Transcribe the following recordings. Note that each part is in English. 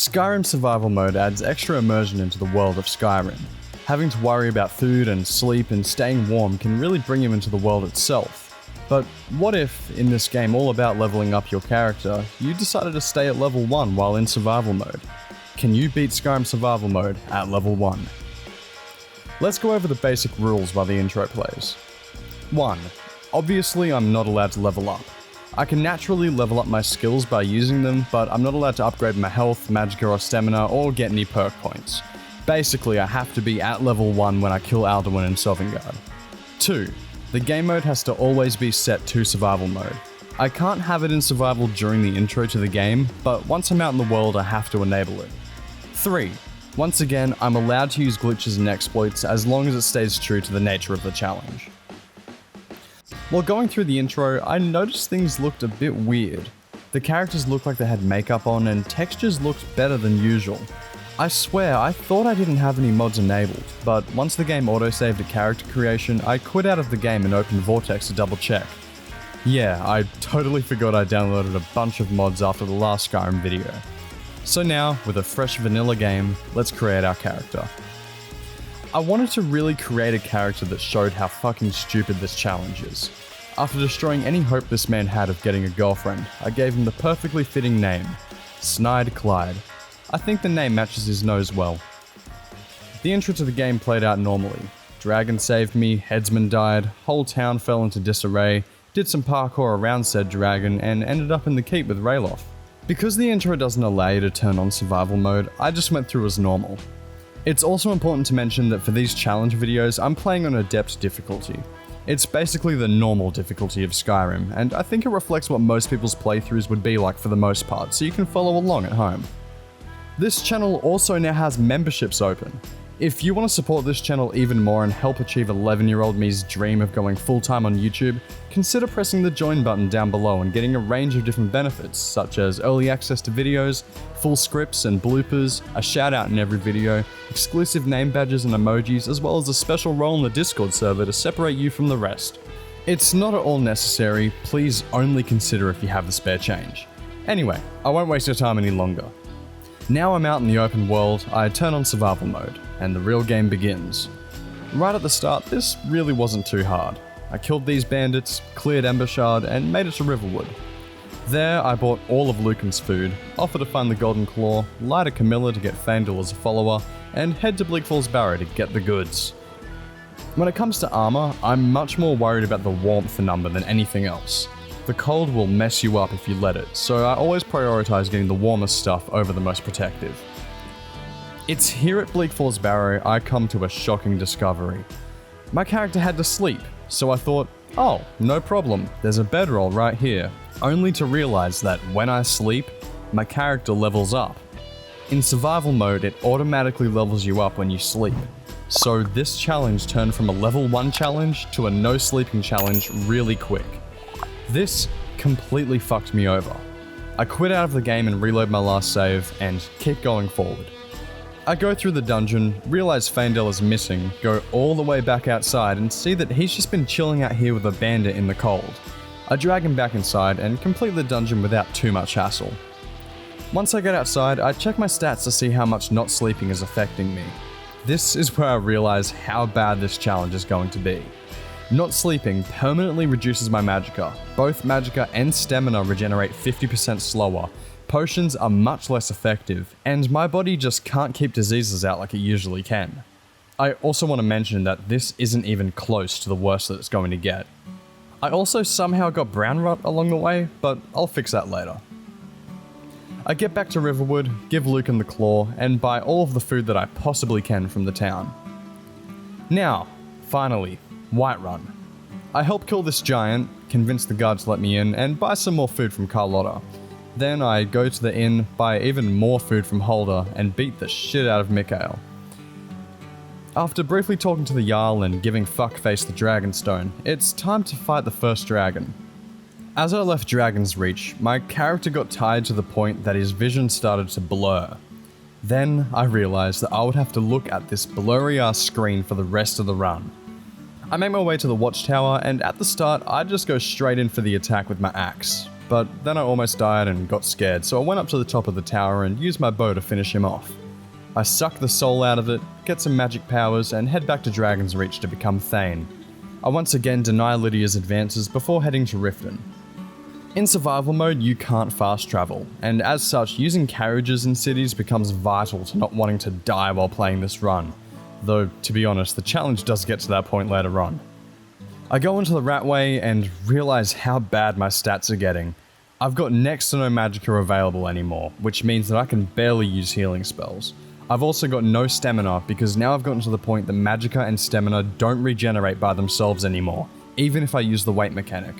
Skyrim Survival Mode adds extra immersion into the world of Skyrim. Having to worry about food and sleep and staying warm can really bring you into the world itself. But what if, in this game all about leveling up your character, you decided to stay at level 1 while in survival mode? Can you beat Skyrim Survival Mode at level 1? Let's go over the basic rules while the intro plays. 1. Obviously I'm not allowed to level up. I can naturally level up my skills by using them, but I'm not allowed to upgrade my health, magicka or stamina, or get any perk points. Basically, I have to be at level 1 when I kill Alduin in Sovngarde. 2. The game mode has to always be set to survival mode. I can't have it in survival during the intro to the game, but once I'm out in the world I have to enable it. 3. Once again, I'm allowed to use glitches and exploits as long as it stays true to the nature of the challenge. While going through the intro, I noticed things looked a bit weird. The characters looked like they had makeup on and textures looked better than usual. I swear, I thought I didn't have any mods enabled, but once the game autosaved a character creation, I quit out of the game and opened Vortex to double check. Yeah, I totally forgot I downloaded a bunch of mods after the last Skyrim video. So now, with a fresh vanilla game, let's create our character. I wanted to really create a character that showed how fucking stupid this challenge is. After destroying any hope this man had of getting a girlfriend, I gave him the perfectly fitting name, Snide Clyde. I think the name matches his nose well. The intro to the game played out normally. Dragon saved me, headsman died, whole town fell into disarray, did some parkour around said dragon, and ended up in the keep with Ralof. Because the intro doesn't allow you to turn on survival mode, I just went through as normal. It's also important to mention that for these challenge videos, I'm playing on adept difficulty. It's basically the normal difficulty of Skyrim, and I think it reflects what most people's playthroughs would be like for the most part, so you can follow along at home. This channel also now has memberships open. If you want to support this channel even more and help achieve 11-year-old me's dream of going full-time on YouTube, consider pressing the join button down below and getting a range of different benefits, such as early access to videos, full scripts and bloopers, a shout out in every video, exclusive name badges and emojis, as well as a special role in the Discord server to separate you from the rest. It's not at all necessary, please only consider if you have the spare change. Anyway, I won't waste your time any longer. Now I'm out in the open world, I turn on survival mode, and the real game begins. Right at the start, this really wasn't too hard. I killed these bandits, cleared Embershard, and made it to Riverwood. There, I bought all of Lucan's food, offered to find the Golden Claw, lie to Camilla to get Faendal as a follower, and head to Bleak Falls Barrow to get the goods. When it comes to armor, I'm much more worried about the warmth number than anything else. The cold will mess you up if you let it, so I always prioritize getting the warmest stuff over the most protective. It's here at Bleak Falls Barrow I come to a shocking discovery. My character had to sleep, so I thought, oh, no problem, there's a bedroll right here, only to realize that when I sleep, my character levels up. In survival mode, it automatically levels you up when you sleep. So this challenge turned from a level 1 challenge to a no sleeping challenge really quick. This completely fucked me over. I quit out of the game and reload my last save, and keep going forward. I go through the dungeon, realize Faendal is missing, go all the way back outside and see that he's just been chilling out here with a bandit in the cold. I drag him back inside and complete the dungeon without too much hassle. Once I get outside, I check my stats to see how much not sleeping is affecting me. This is where I realize how bad this challenge is going to be. Not sleeping permanently reduces my magicka. Both magicka and stamina regenerate 50% slower, potions are much less effective, and my body just can't keep diseases out like it usually can. I also want to mention that this isn't even close to the worst that it's going to get. I also somehow got brown rot along the way, but I'll fix that later. I get back to Riverwood, give Lucan the claw, and buy all of the food that I possibly can from the town. Now, finally, Whiterun. I help kill this giant, convince the guard to let me in, and buy some more food from Carlotta. Then I go to the inn, buy even more food from Holder, and beat the shit out of Mikael. After briefly talking to the Jarl and giving Fuckface the Dragonstone, it's time to fight the first dragon. As I left Dragon's Reach, my character got tired to the point that his vision started to blur. Then I realized that I would have to look at this blurry ass screen for the rest of the run. I make my way to the watchtower, and at the start, I just go straight in for the attack with my axe. but then I almost died and got scared, so I went up to the top of the tower and used my bow to finish him off. I suck the soul out of it, get some magic powers, and head back to Dragon's Reach to become Thane. I once again deny Lydia's advances before heading to Riften. In survival mode, you can't fast travel, and as such, using carriages in cities becomes vital to not wanting to die while playing this run. Though, to be honest, the challenge does get to that point later on. I go into the Ratway and realize how bad my stats are getting. I've got next to no magicka available anymore, which means that I can barely use healing spells. I've also got no stamina because now I've gotten to the point that magicka and stamina don't regenerate by themselves anymore, even if I use the weight mechanic.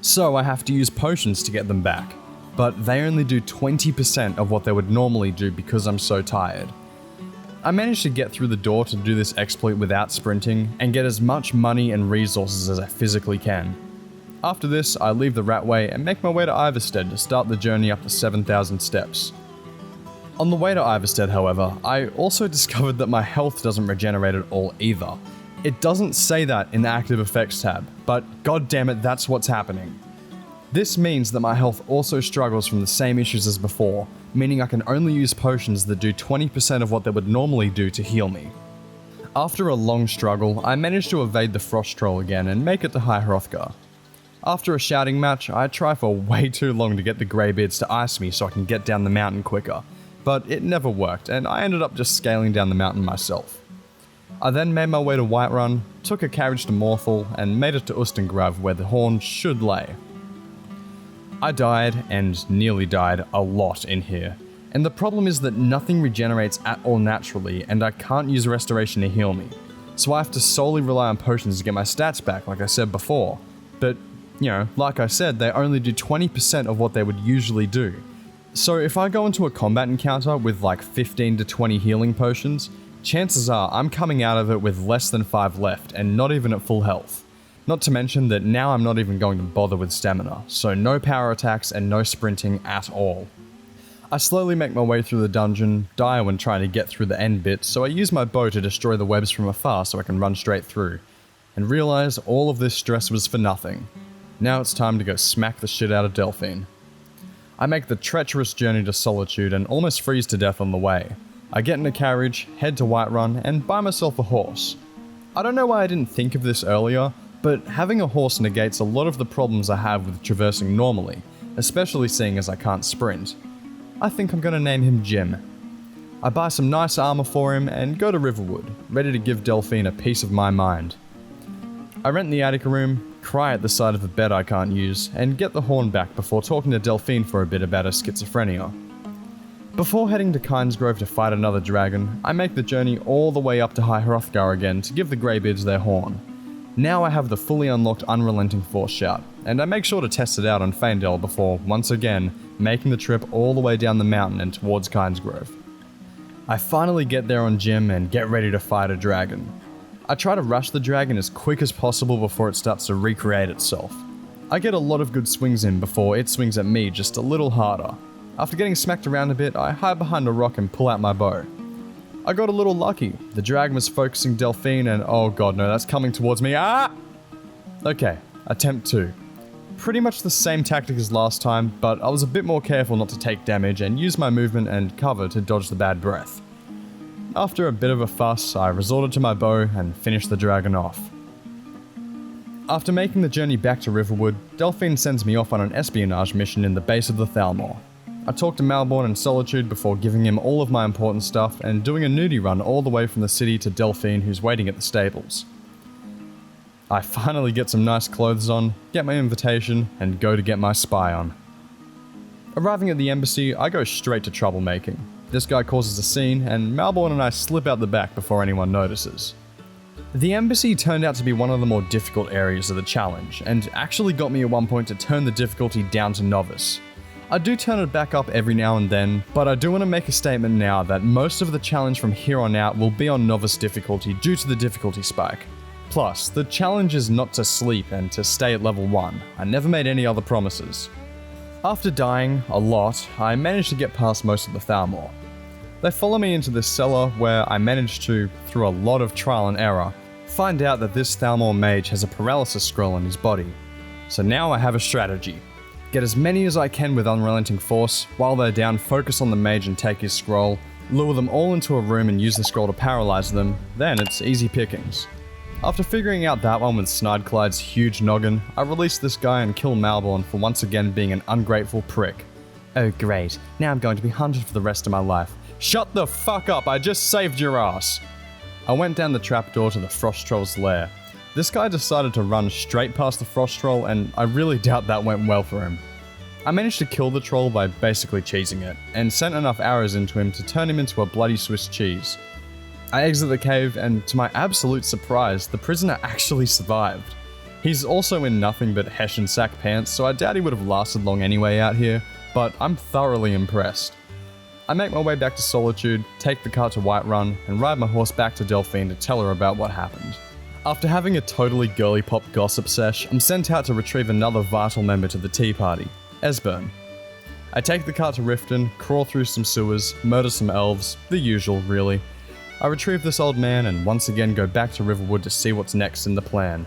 So I have to use potions to get them back, but they only do 20% of what they would normally do because I'm so tired. I managed to get through the door to do this exploit without sprinting and get as much money and resources as I physically can. After this, I leave the Ratway and make my way to Iverstead to start the journey up to 7,000 steps. On the way to Iverstead, however, I also discovered that my health doesn't regenerate at all either. It doesn't say that in the active effects tab, but goddammit, that's what's happening. This means that my health also struggles from the same issues as before, meaning I can only use potions that do 20% of what they would normally do to heal me. After a long struggle, I managed to evade the Frost Troll again and make it to High Hrothgar. After a shouting match, I try for way too long to get the Greybeards to ice me so I can get down the mountain quicker, but it never worked and I ended up just scaling down the mountain myself. I then made my way to Whiterun, took a carriage to Morthal, and made it to Ustengrav where the horn should lay. I died, and nearly died, a lot in here, and the problem is that nothing regenerates at all naturally and I can't use restoration to heal me, so I have to solely rely on potions to get my stats back like I said before, but you know, like I said, they only do 20% of what they would usually do. So if I go into a combat encounter with like 15 to 20 healing potions, chances are I'm coming out of it with less than 5 left and not even at full health. Not to mention that now I'm not even going to bother with stamina, so no power attacks and no sprinting at all. I slowly make my way through the dungeon, die when trying to get through the end bit, so I use my bow to destroy the webs from afar so I can run straight through, and realise all of this stress was for nothing. Now it's time to go smack the shit out of Delphine. I make the treacherous journey to Solitude and almost freeze to death on the way. I get in a carriage, head to Whiterun, and buy myself a horse. I don't know why I didn't think of this earlier, but having a horse negates a lot of the problems I have with traversing normally, especially seeing as I can't sprint. I think I'm gonna name him Jim. I buy some nice armor for him and go to Riverwood, ready to give Delphine a piece of my mind. I rent the Attica room, cry at the sight of the bed I can't use, and get the horn back before talking to Delphine for a bit about her schizophrenia. Before heading to Kynesgrove to fight another dragon, I make the journey all the way up to High Hrothgar again to give the Greybeards their horn. Now I have the fully unlocked Unrelenting Force Shout, and I make sure to test it out on Faendal before, once again, making the trip all the way down the mountain and towards Kynesgrove. I finally get there on Jim and get ready to fight a dragon. I try to rush the dragon as quick as possible before it starts to recreate itself. I get a lot of good swings in before it swings at me just a little harder. After getting smacked around a bit, I hide behind a rock and pull out my bow. I got a little lucky. The dragon was focusing Delphine and oh god no, that's coming towards me. Ah! Okay, attempt 2. Pretty much the same tactic as last time, but I was a bit more careful not to take damage and use my movement and cover to dodge the bad breath. After a bit of a fuss, I resorted to my bow and finished the dragon off. After making the journey back to Riverwood, Delphine sends me off on an espionage mission in the base of the Thalmor. I talk to Malborn in Solitude before giving him all of my important stuff and doing a nudie run all the way from the city to Delphine, who's waiting at the stables. I finally get some nice clothes on, get my invitation, and go to get my spy on. Arriving at the embassy, I go straight to troublemaking. This guy causes a scene, and Malborn and I slip out the back before anyone notices. The embassy turned out to be one of the more difficult areas of the challenge, and actually got me at one point to turn the difficulty down to novice. I do turn it back up every now and then, but I do want to make a statement now that most of the challenge from here on out will be on novice difficulty due to the difficulty spike. Plus, the challenge is not to sleep and to stay at level 1. I never made any other promises. After dying a lot, I managed to get past most of the Thalmor. They follow me into this cellar where I managed to, through a lot of trial and error, find out that this Thalmor mage has a paralysis scroll on his body. So now I have a strategy. Get as many as I can with unrelenting force. While they're down, focus on the mage and take his scroll. Lure them all into a room and use the scroll to paralyze them. Then it's easy pickings. After figuring out that one with Snide Clyde's huge noggin, I release this guy and kill Malborn for once again being an ungrateful prick. Oh great, now I'm going to be hunted for the rest of my life. Shut the fuck up, I just saved your ass! I went down the trapdoor to the Frost Troll's lair. This guy decided to run straight past the Frost Troll, and I really doubt that went well for him. I managed to kill the troll by basically cheesing it, and sent enough arrows into him to turn him into a bloody Swiss cheese. I exit the cave, and to my absolute surprise, the prisoner actually survived. He's also in nothing but Hessian sack pants, so I doubt he would have lasted long anyway out here, but I'm thoroughly impressed. I make my way back to Solitude, take the cart to Whiterun, and ride my horse back to Delphine to tell her about what happened. After having a totally girly pop gossip sesh, I'm sent out to retrieve another vital member to the tea party, Esbern. I take the cart to Riften, crawl through some sewers, murder some elves, the usual really. I retrieve this old man and once again go back to Riverwood to see what's next in the plan.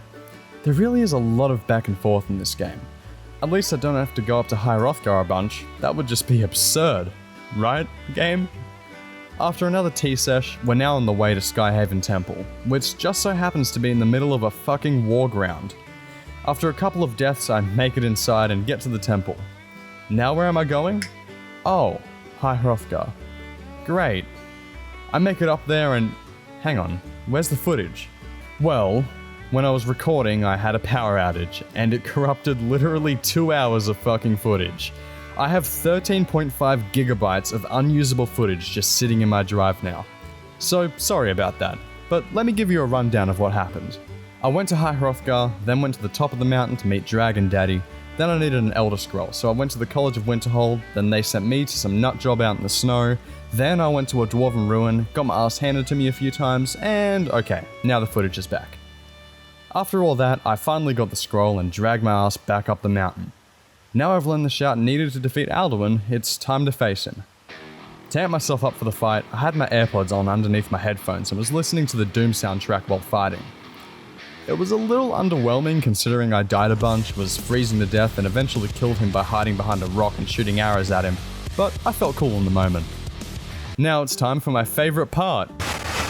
There really is a lot of back and forth in this game. At least I don't have to go up to High Hrothgar a bunch, that would just be absurd. Right, game? After another tea sesh, we're now on the way to Skyhaven Temple, which just so happens to be in the middle of a fucking war ground. After a couple of deaths, I make it inside and get to the temple. Now where am I going? Oh, High Hrothgar. Great. I make it up there and... hang on, where's the footage? Well, when I was recording, I had a power outage, and it corrupted literally 2 hours of fucking footage. I have 13.5 gigabytes of unusable footage just sitting in my drive now. So, sorry about that, but let me give you a rundown of what happened. I went to High Hrothgar, then went to the top of the mountain to meet Dragon Daddy, then I needed an Elder Scroll, so I went to the College of Winterhold, then they sent me to some nut job out in the snow, then I went to a Dwarven ruin, got my ass handed to me a few times, and okay, now the footage is back. After all that, I finally got the scroll and dragged my ass back up the mountain. Now I've learned the shout needed to defeat Alduin, it's time to face him. To amp myself up for the fight, I had my AirPods on underneath my headphones and was listening to the Doom soundtrack while fighting. It was a little underwhelming considering I died a bunch, was freezing to death, and eventually killed him by hiding behind a rock and shooting arrows at him, but I felt cool in the moment. Now it's time for my favourite part.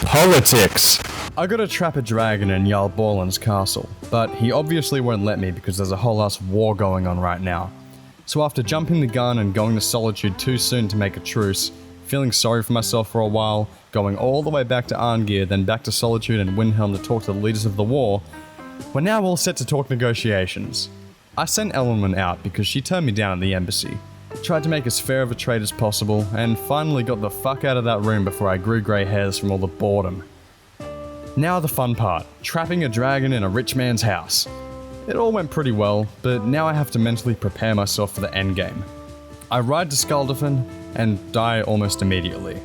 Politics! I gotta trap a dragon in Jarl Borland's castle, but he obviously won't let me because there's a whole ass war going on right now. So after jumping the gun and going to Solitude too soon to make a truce, feeling sorry for myself for a while, going all the way back to Arngeir, then back to Solitude and Windhelm to talk to the leaders of the war, we're now all set to talk negotiations. I sent Elenwen out because she turned me down at the embassy, tried to make as fair of a trade as possible, and finally got the fuck out of that room before I grew grey hairs from all the boredom. Now the fun part, trapping a dragon in a rich man's house. It all went pretty well, but now I have to mentally prepare myself for the endgame. I ride to Skuldafn and die almost immediately.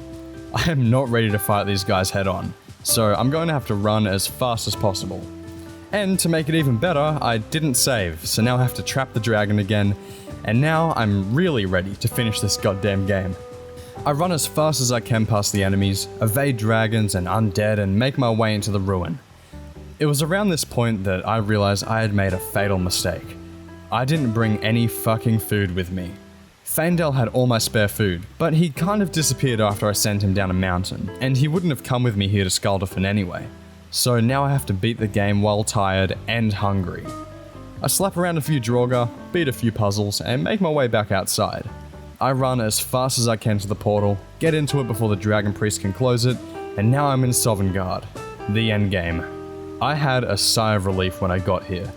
I am not ready to fight these guys head on, so I'm going to have to run as fast as possible. And to make it even better, I didn't save, so now I have to trap the dragon again, and now I'm really ready to finish this goddamn game. I run as fast as I can past the enemies, evade dragons and undead, and make my way into the ruin. It was around this point that I realized I had made a fatal mistake. I didn't bring any fucking food with me. Faendal had all my spare food, but he kind of disappeared after I sent him down a mountain, and he wouldn't have come with me here to Skuldafn anyway. So now I have to beat the game while tired and hungry. I slap around a few Draugr, beat a few puzzles, and make my way back outside. I run as fast as I can to the portal, get into it before the Dragon Priest can close it, and now I'm in Sovngarde, the endgame. I had a sigh of relief when I got here.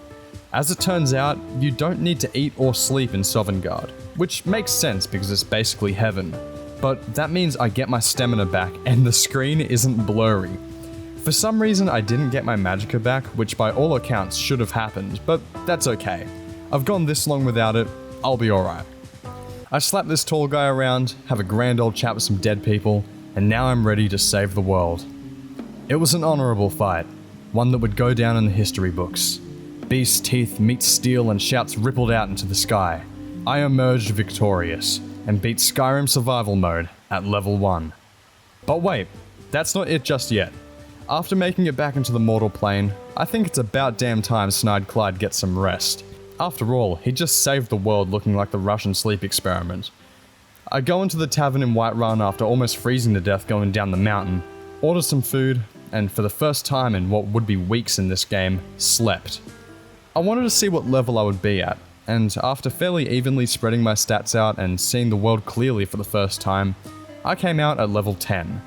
As it turns out, you don't need to eat or sleep in Sovngarde, which makes sense because it's basically heaven. But that means I get my stamina back and the screen isn't blurry. For some reason I didn't get my magicka back, which by all accounts should have happened, but that's okay. I've gone this long without it, I'll be alright. I slap this tall guy around, have a grand old chat with some dead people, and now I'm ready to save the world. It was an honourable fight, one that would go down in the history books. Beast's teeth meet steel and shouts rippled out into the sky. I emerged victorious, and beat Skyrim Survival Mode at level 1. But wait, that's not it just yet. After making it back into the mortal plane, I think it's about damn time Snide Clyde gets some rest. After all, he just saved the world looking like the Russian sleep experiment. I go into the tavern in Whiterun after almost freezing to death going down the mountain, order some food, and for the first time in what would be weeks in this game, slept. I wanted to see what level I would be at, and after fairly evenly spreading my stats out and seeing the world clearly for the first time, I came out at level 10.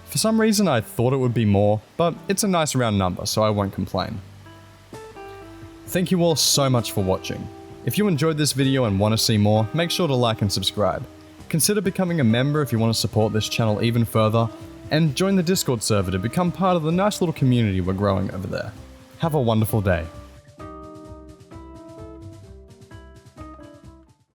For some reason I thought it would be more, but it's a nice round number, so I won't complain. Thank you all so much for watching. If you enjoyed this video and want to see more, make sure to like and subscribe. Consider becoming a member if you want to support this channel even further, and join the Discord server to become part of the nice little community we're growing over there. Have a wonderful day.